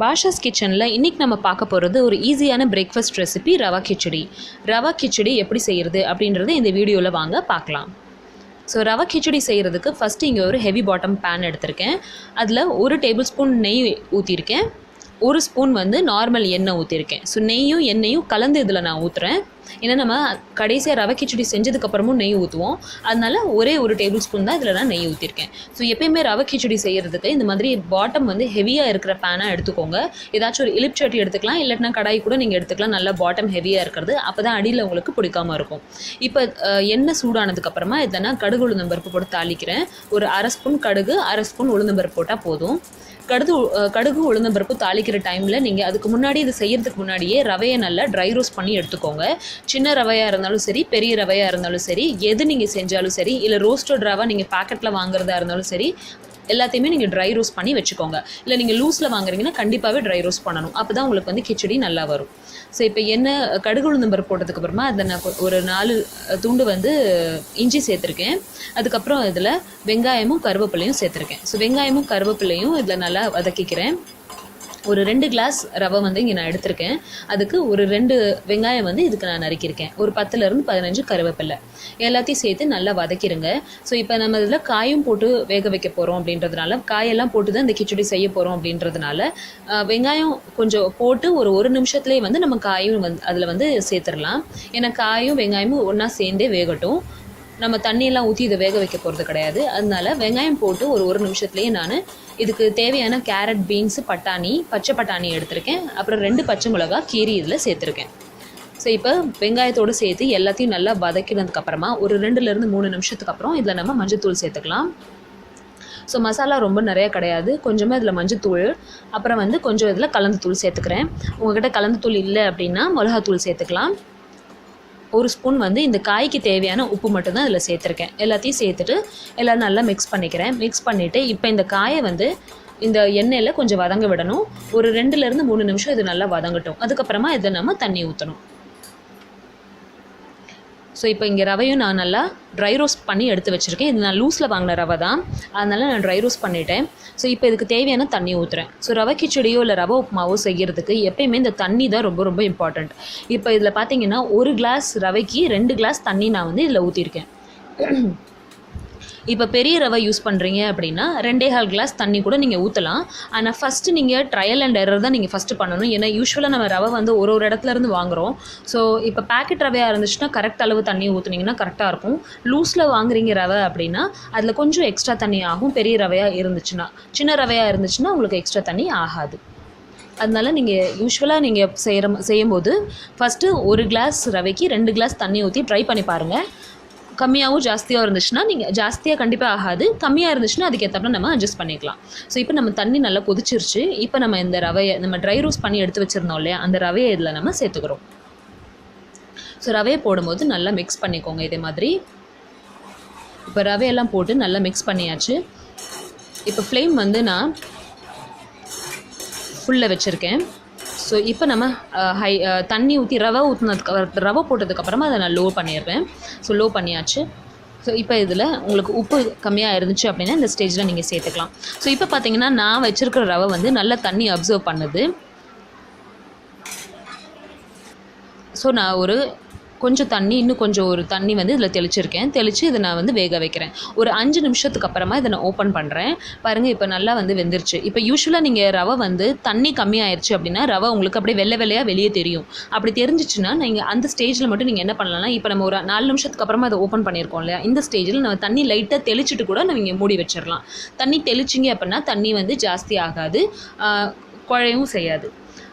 பாஷாஸ் கிச்சனில் இன்றைக்கி நம்ம பார்க்க போகிறது ஒரு ஈஸியான பிரேக்ஃபாஸ்ட் ரெசிபி ரவா கிச்சடி. ரவா கிச்சடி எப்படி செய்கிறது அப்படின்றத இந்த வீடியோவில் வாங்க பார்க்கலாம். ஸோ ரவா கிச்சடி செய்கிறதுக்கு ஃபஸ்ட்டு இங்கே ஒரு ஹெவி பாட்டம் பேன் எடுத்திருக்கேன். அதில் 1 டேபிள் ஸ்பூன் நெய் ஊற்றிருக்கேன். 1 ஸ்பூன் வந்து நார்மல் எண்ணெய் ஊற்றிருக்கேன். ஸோ நெய்யும் எண்ணெயும் கலந்து இதில் நான் ஊற்றுறேன். ஏன்னா நம்ம கடைசியாக ரவை கிச்சடி செஞ்சதுக்கப்புறமும் நெய் ஊற்றுவோம். அதனால் ஒரே 1 டேபிள் ஸ்பூன் தான் இதில் நான் நெய் ஊற்றிருக்கேன். ஸோ எப்பயுமே ரவை கிச்சடி செய்கிறதுக்கு இந்த மாதிரி பாட்டம் வந்து ஹெவியாக இருக்கிற பேனாக எடுத்துக்கோங்க. ஏதாச்சும் ஒரு இலிப்சட்டி எடுத்துக்கலாம், இல்லைன்னா கடாய் கூட நீங்கள் எடுத்துக்கலாம். நல்லா பாட்டம் ஹெவியாக இருக்கிறது, அப்போ தான் அடியில் உங்களுக்கு பிடிக்காமல் இருக்கும். இப்போ எண்ணெய் சூடானதுக்கப்புறமா இதை நான் கடுகு உளுந்தம்பருப்பு போட்டு தாளிக்கிறேன். ஒரு 1/2 ஸ்பூன் கடுகு, 1/2 ஸ்பூன் உளுந்தம்பருப்பு போட்டால் போதும். கடுகு உளுந்தம்பருப்பு தாளிக்கிற டைமில் நீங்கள் அதுக்கு முன்னாடி இது செய்கிறதுக்கு முன்னாடியே ரவையை நல்லா ட்ரை ரோஸ்ட் பண்ணி எடுத்துக்கோங்க. சின்ன ரவையாக இருந்தாலும் சரி, பெரிய ரவையாக இருந்தாலும் சரி, எது நீங்கள் செஞ்சாலும் சரி, இல்லை ரோஸ்டட் ரவை நீங்கள் பேக்கெட்டில் வாங்குறதா இருந்தாலும் சரி, எல்லாத்தையுமே நீங்கள் ட்ரை ரோஸ்ட் பண்ணி வச்சுக்கோங்க. இல்லை நீங்கள் லூஸில் வாங்குறீங்கன்னா கண்டிப்பாகவே ட்ரை ரோஸ்ட் பண்ணணும். அப்போ தான் உங்களுக்கு வந்து கிச்சடி நல்லா வரும். ஸோ இப்போ கடுகு உளுந்தம்பருப்பு போட்டதுக்கப்புறமா அதை நான் ஒரு 4 துண்டு வந்து இஞ்சி சேர்த்துருக்கேன். அதுக்கப்புறம் இதில் வெங்காயமும் கருவேப்பிலையும் சேர்த்துருக்கேன். ஸோ வெங்காயமும் கருவேப்பிலையும் இதில் நல்லா வதக்கிக்கிறேன். ஒரு 2 கிளாஸ் ரவை வந்து இங்கே நான் எடுத்திருக்கேன். அதுக்கு ஒரு 2 வெங்காயம் வந்து இதுக்கு நான் நறுக்கியிருக்கேன். ஒரு 10லேருந்து 15 கருவேப்பிலை எல்லாத்தையும் சேர்த்து நல்லா வதக்கிடுங்க. ஸோ இப்போ நம்ம இதில் காயும் போட்டு வேக வைக்க போகிறோம் அப்படின்றதுனால, காயெல்லாம் போட்டு தான் இந்த கிச்சடி செய்ய போகிறோம் அப்படின்றதுனால வெங்காயம் கொஞ்சம் போட்டு ஒரு நிமிஷத்துலேயே வந்து நம்ம காயும் அதில் வந்து சேர்த்துடலாம். ஏன்னா காயும் வெங்காயமும் ஒன்றா சேர்ந்தே வேகட்டும். நம்ம தண்ணியெல்லாம் ஊற்றி இதை வேக வைக்க போகிறது கிடையாது. அதனால வெங்காயம் போட்டு ஒரு நிமிஷத்துலேயே நான் இதுக்கு தேவையான கேரட், பீன்ஸு, பச்சை பட்டாணி எடுத்திருக்கேன். அப்புறம் 2 பச்சை மிளகா கீரி இதில் சேர்த்துருக்கேன். ஸோ இப்போ வெங்காயத்தோடு சேர்த்து எல்லாத்தையும் நல்லா வதக்கினதுக்கப்புறமா ஒரு 2லேருந்து 3 நிமிஷத்துக்கு அப்புறம் இதில் நம்ம மஞ்சத்தூள் சேர்த்துக்கலாம். ஸோ மசாலா ரொம்ப நிறையா கிடையாது, கொஞ்சமாக இதில் மஞ்சத்தூள், அப்புறம் வந்து கொஞ்சம் இதில் கலந்து தூள் சேர்த்துக்கிறேன். உங்கள்கிட்ட கலந்து தூள் இல்லை அப்படின்னா மிளகாத்தூள் சேர்த்துக்கலாம். 1 ஸ்பூன் வந்து இந்த காய்க்கு தேவையான உப்பு மட்டும்தான் இதில் சேர்த்துருக்கேன். எல்லாத்தையும் சேர்த்துட்டு எல்லோரும் நல்லா மிக்ஸ் பண்ணிக்கிறேன். மிக்ஸ் பண்ணிவிட்டு இப்போ இந்த காயை வந்து இந்த எண்ணெயில் கொஞ்சம் வதங்க விடணும். ஒரு 2லேருந்து 3 நிமிஷம் இது நல்லா வதங்கட்டும். அதுக்கப்புறமா இதை நம்ம தண்ணி ஊற்றணும். ஸோ இப்போ இங்கே ரவையும் நான் நல்லா ட்ரை ரோஸ்ட் பண்ணி எடுத்து வச்சுருக்கேன். இது நான் லூஸில் வாங்கின ரவை தான், அதனால் நான் ட்ரை ரோஸ்ட் பண்ணிட்டேன். ஸோ இப்போ இதுக்கு தேவையான தண்ணி ஊற்றுறேன். ஸோ ரவை கிச்சடியோ இல்லை ரவை உப்புமாவோ செய்கிறதுக்கு எப்பயுமே இந்த தண்ணி தான் ரொம்ப ரொம்ப இம்பார்ட்டண்ட். இப்போ இதில் பார்த்தீங்கன்னா 1 கிளாஸ் ரவைக்கு 2 கிளாஸ் தண்ணி நான் வந்து இதில் ஊற்றிருக்கேன். இப்போ பெரிய ரவை யூஸ் பண்ணுறீங்க அப்படின்னா 2.25 கிளாஸ் தண்ணி கூட நீங்கள் ஊற்றலாம். ஆனால் ஃபஸ்ட்டு நீங்கள் ட்ரையல் அண்ட் எரர் தான் நீங்கள் ஃபஸ்ட்டு பண்ணணும். ஏன்னா யூஸ்வலாக நம்ம ரவை வந்து ஒரு இடத்துலேருந்து வாங்குகிறோம். ஸோ இப்போ பேக்கெட் ரவையாக இருந்துச்சுன்னா கரெக்ட் அளவு தண்ணி ஊற்றுனீங்கன்னா கரெக்டாக இருக்கும். லூஸில் வாங்குறீங்க ரவை அப்படின்னா அதில் கொஞ்சம் எக்ஸ்ட்ரா தண்ணி ஆகும். பெரிய ரவையாக இருந்துச்சுன்னா, சின்ன ரவையாக இருந்துச்சுன்னா உங்களுக்கு எக்ஸ்ட்ரா தண்ணி ஆகாது. அதனால நீங்கள் யூஸ்வலாக நீங்கள் செய்யும்போது ஃபஸ்ட்டு 1 கிளாஸ் ரவைக்கு 2 கிளாஸ் தண்ணி ஊற்றி ட்ரை பண்ணி பாருங்கள். கம்மியாகவும் ஜாஸ்தியாக இருந்துச்சுன்னா நீங்கள் ஜாஸ்தியாக கண்டிப்பாக ஆகாது, கம்மியாக இருந்துச்சுன்னா அதுக்கேற்றப்ப நம்ம அட்ஜஸ்ட் பண்ணிக்கலாம். ஸோ இப்போ நம்ம தண்ணி நல்லா கொதிச்சிருச்சு. இப்போ நம்ம இந்த ரவையை நம்ம ட்ரை ரோஸ்ட் பண்ணி எடுத்து வச்சுருந்தோம் இல்லையா, அந்த ரவையை இதில் நம்ம சேர்த்துக்கிறோம். ஸோ ரவையை போடும்போது நல்லா மிக்ஸ் பண்ணிக்கோங்க இதே மாதிரி. இப்போ ரவையெல்லாம் போட்டு நல்லா மிக்ஸ் பண்ணியாச்சு. இப்போ ஃப்ளேம் வந்து நான் ஃபுல்லில் வச்சுருக்கேன். ஸோ இப்போ நம்ம தண்ணி ஊற்றி ரவை போட்டதுக்கப்புறமா அதை நான் லோ பண்ணிடுறேன். ஸோ லோ பண்ணியாச்சு. ஸோ இப்போ இதில் உங்களுக்கு உப்பு கம்மியாக இருந்துச்சு அப்படின்னா இந்த ஸ்டேஜில் நீங்கள் சேர்த்துக்கலாம். ஸோ இப்போ பார்த்தீங்கன்னா நான் வச்சுருக்கிற ரவை வந்து நல்லா தண்ணி அப்சர்வ் பண்ணுது. ஸோ நான் கொஞ்சம் தண்ணி, இன்னும் கொஞ்சம் ஒரு தண்ணி வந்து இதில் தெளித்து இதை நான் வந்து வேக வைக்கிறேன். ஒரு 5 நிமிஷத்துக்கு அப்புறமா இதை நான் ஓப்பன் பண்ணுறேன். பாருங்கள் இப்போ நல்லா வந்து வெந்துருச்சு. இப்போ யூஸ்வலாக நீங்கள் ரவை வந்து தண்ணி கம்மியாயிருச்சு அப்படின்னா ரவை உங்களுக்கு அப்படியே வெள்ளையாக வெளியே தெரியும். அப்படி தெரிஞ்சிச்சுன்னா நீங்கள் அந்த ஸ்டேஜில் மட்டும் நீங்கள் என்ன பண்ணலாம்னா, இப்போ நம்ம ஒரு 4 நிமிஷத்துக்கு அப்புறமா அதை ஓப்பன் பண்ணியிருக்கோம் இல்லையா, இந்த ஸ்டேஜில் நம்ம தண்ணி லைட்டாக தெளிச்சுட்டு கூட நீங்கள் மூடி வச்சிடலாம். தண்ணி தெளிச்சிங்க அப்படின்னா தண்ணி வந்து ஜாஸ்தி ஆகாது, குழையவும் செய்யாது.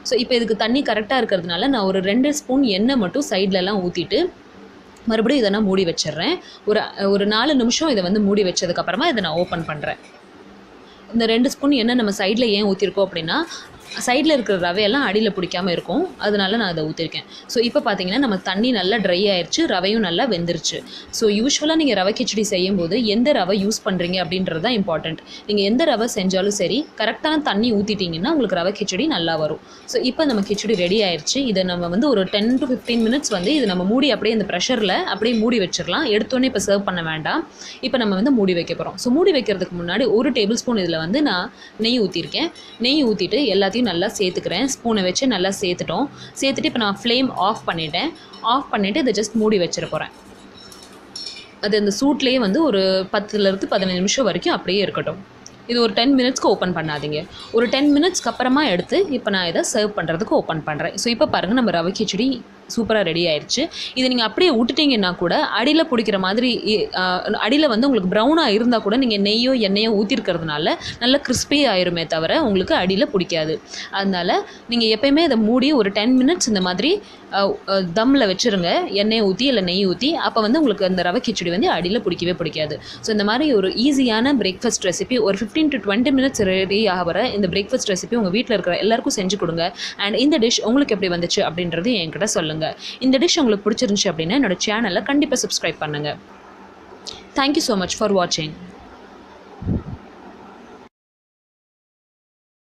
ஸோ இப்போ இதுக்கு தண்ணி கரெக்டாக இருக்கிறதுனால நான் ஒரு 2 ஸ்பூன் எண்ணெய் மட்டும் சைட்லலாம் ஊற்றிட்டு மறுபடியும் இதை நான் மூடி வச்சிடுறேன். ஒரு 4 நிமிஷம் இதை வந்து மூடி வச்சதுக்கப்புறமா இதை நான் ஓப்பன் பண்ணுறேன். இந்த 2 ஸ்பூன் எண்ணெய் நம்ம சைடில் ஏன் ஊற்றிருக்கோம் அப்படின்னா, சைடில் இருக்கிற ரவையெல்லாம் அடியில் பிடிக்காமல் இருக்கும், அதனால நான் அதை ஊற்றிருக்கேன். ஸோ இப்போ பார்த்தீங்கன்னா நம்ம தண்ணி நல்லா ட்ரை ஆயிடுச்சு, ரவையும் நல்லா வெந்துருச்சு. ஸோ யூஸ்வலாக நீங்கள் ரவை கிச்சடி செய்யும்போது எந்த ரவை யூஸ் பண்ணுறீங்க அப்படின்றது தான் இம்பார்ட்டண்ட். நீங்கள் எந்த ரவை செஞ்சாலும் சரி கரெக்டான தண்ணி ஊற்றிட்டிங்கன்னா உங்களுக்கு ரவை கிச்சடி நல்லா வரும். ஸோ இப்போ நம்ம கிச்சடி ரெடி ஆயிடுச்சு. இதை நம்ம வந்து ஒரு 10 to 15 மினிட்ஸ் வந்து இது நம்ம மூடி அப்படியே இந்த ப்ரெஷரில் அப்படியே மூடி வச்சிடலாம். எடுத்தோன்னே இப்போ சர்வ் பண்ண வேண்டாம். இப்போ நம்ம வந்து மூடி வைக்க போகிறோம். ஸோ மூடி வைக்கிறதுக்கு முன்னாடி 1 டேபிள் ஸ்பூன் இதில் வந்து நான் நெய் ஊற்றிருக்கேன். நெய் ஊற்றிட்டு எல்லாத்தையும் எல்லாத்தையும் நல்லா சேர்த்துக்கிறேன். ஸ்பூனை வச்சு நல்லா சேர்த்துட்டு இப்போ நான் ஃப்ளேம் ஆஃப் பண்ணிவிட்டு இதை ஜஸ்ட் மூடி வச்சிட போகிறேன். அது அந்த சூட்லேயே வந்து ஒரு 10லேருந்து 15 நிமிஷம் வரைக்கும் அப்படியே இருக்கட்டும். இது ஒரு 10 மினிட்ஸ்க்கு ஓப்பன் பண்ணாதீங்க. ஒரு 10 மினிட்ஸ்க்கு அப்புறமா எடுத்து இப்போ நான் இதை சர்வ் பண்ணுறதுக்கு ஓப்பன் பண்ணுறேன். ஸோ இப்போ பாருங்கள், நம்ம ரவை கிச்சடி சூப்பராக ரெடி ஆயிடுச்சு. இதை நீங்கள் அப்படியே விட்டுட்டிங்கன்னா கூட அடியில் பிடிக்கிற மாதிரி, அடியில் வந்து உங்களுக்கு ப்ரௌனாக இருந்தால் கூட நீங்கள் நெய்யோ எண்ணெயோ ஊற்றிருக்கிறதுனால நல்ல கிறிஸ்பி ஆயிருமே தவிர உங்களுக்கு அடியில் பிடிக்காது. அதனால் நீங்கள் எப்போயுமே இதை மூடி ஒரு 10 மினிட்ஸ் இந்த மாதிரி தம்மில் வச்சுருங்க, எண்ணெய் ஊற்றி இல்லை நெய் ஊற்றி. அப்போ வந்து உங்களுக்கு அந்த ரவை கிச்சடி வந்து அடியில் பிடிக்கவே பிடிக்காது. ஸோ இந்த மாதிரி ஒரு ஈஸியான பிரேக்ஃபாஸ்ட் ரெசிபி, ஒரு 15 to 20 மினிட்ஸ் ரெடி ஆகிற இந்த பிரேக்ஃபாஸ்ட் ரெசிபி உங்கள் வீட்டில் இருக்கிற எல்லாருக்கும் செஞ்சு கொடுங்க. அண்ட் இந்த டிஷ் உங்களுக்கு எப்படி வந்துச்சு அப்படின்றது என்கிட்ட சொல்லுங்கள். இந்த டிஷ் உங்களுக்கு பிடிச்சிருந்துச்சு அப்படின்னா என்னோட சேனலை கண்டிப்பாக சப்ஸ்கிரைப் பண்ணுங்கள். தேங்க்யூ ஸோ மச் ஃபார் வாட்சிங்.